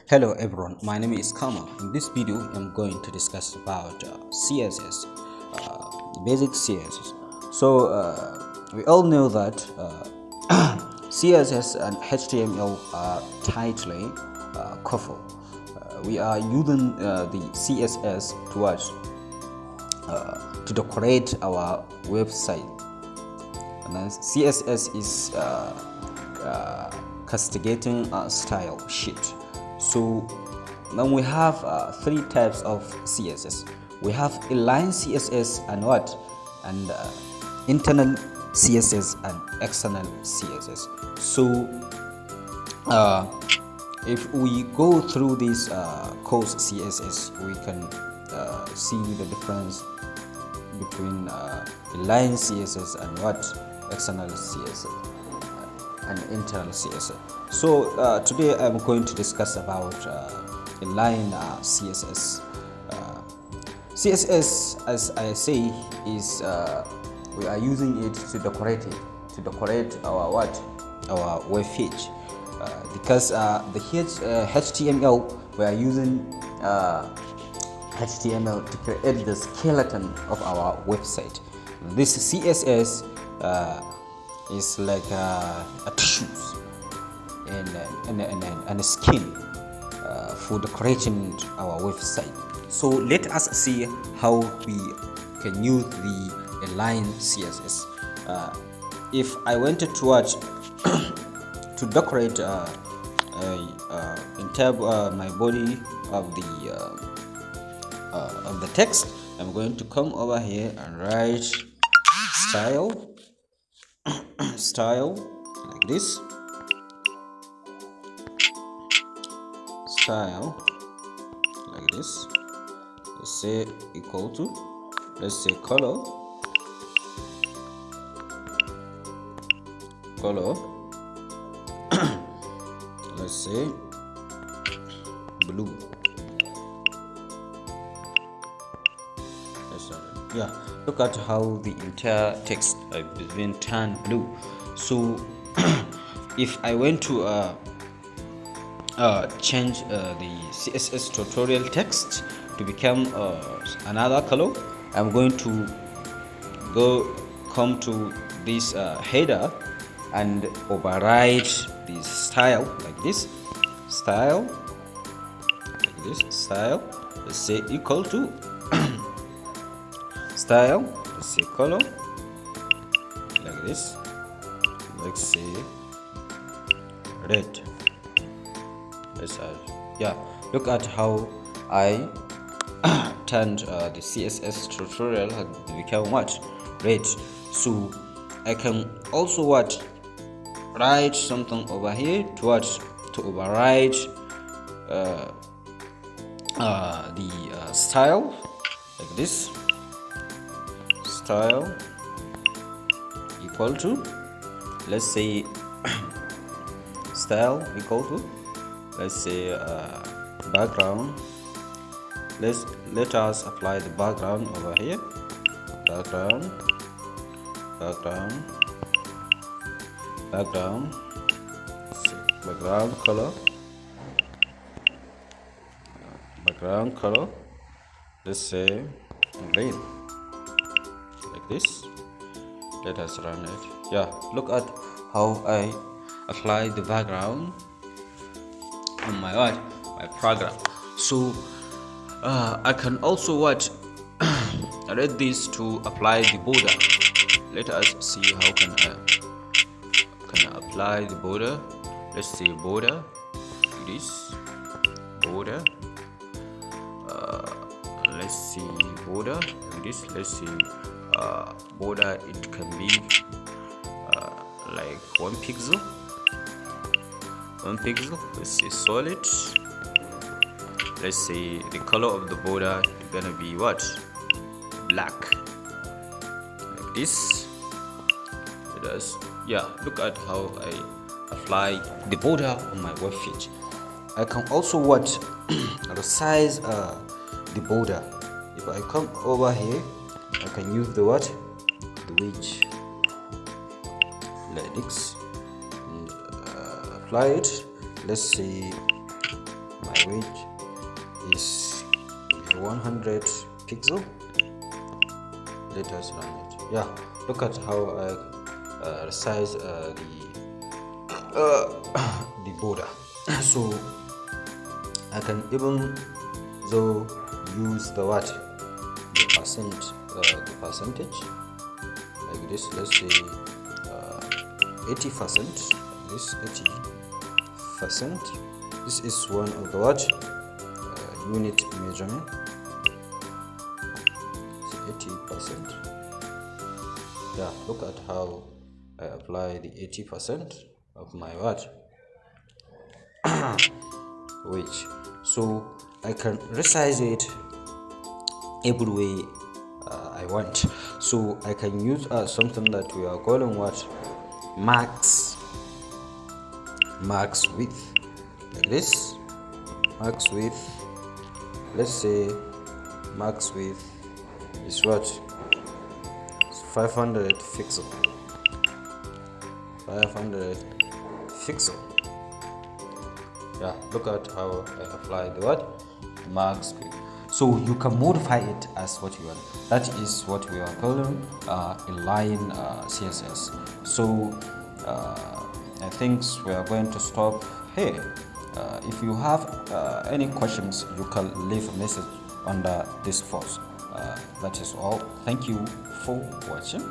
Hello everyone, my name is Kamal. In this video, I'm going to discuss about CSS, basic CSS. We all know that CSS and HTML are tightly coupled. We are using the CSS to decorate our website. And then CSS is castigating style sheet. So now we have three types of CSS. We have inline CSS and internal CSS and external CSS. So if we go through this course CSS, we can see the difference between inline CSS and external CSS and internal CSS. So today I'm going to discuss about inline CSS. CSS, as I say, is we are using it to decorate our web page, because the HTML, we are using HTML to create the skeleton of our website. This CSS is like a tissues and a skin for decorating our website. So let us see how we can use the inline CSS. If I wanted to to decorate my body of the text, I'm going to come over here and write style like this, let's say equal to, let's say color, let's say blue. Yeah, look at how the entire text has been turned blue. So if I went to change the CSS tutorial text to become another color, I'm going to come to this header and override this style like this, let's say equal to style, let's say color like this, let's say red. Yeah, look at how I turned the CSS tutorial had become red. So I can also write something over here to override the style like this, style equal to, let's say style equal to, let's say background. Let us apply the background over here, background color, let's say green like this. Let us run it. Yeah, look at how I apply the background on my program. So I can also read this to apply the border. Let us see how can I apply the border. Let's say border, this border, let's see border this, let's see border, it can be like 1 pixel, let's say solid. Let's say the color of the border is gonna be black like this. Yeah, look at how I apply the border on my web page. I can also resize the border. If I come over here, I can use the wedge like this and apply it. Let's say my which is 100 pixel. Let us run it. Yeah, look at how I resize the border. So I can even though use the percentage like this. Let's say 80%. This 80%. This is one of the unit measurement. 80%. Yeah, look at how I apply the 80% of my wedge. So I can resize it every way I want. So I can use something that we are calling max width, like this. Max width, let's say max width is it's 500 pixel. 500 pixel. Yeah, look at how I apply the max width. So you can modify it as what you want. That is what we are calling inline CSS. So I think we are going to stop here. If you have any questions, you can leave a message under this post. That is all. Thank you for watching.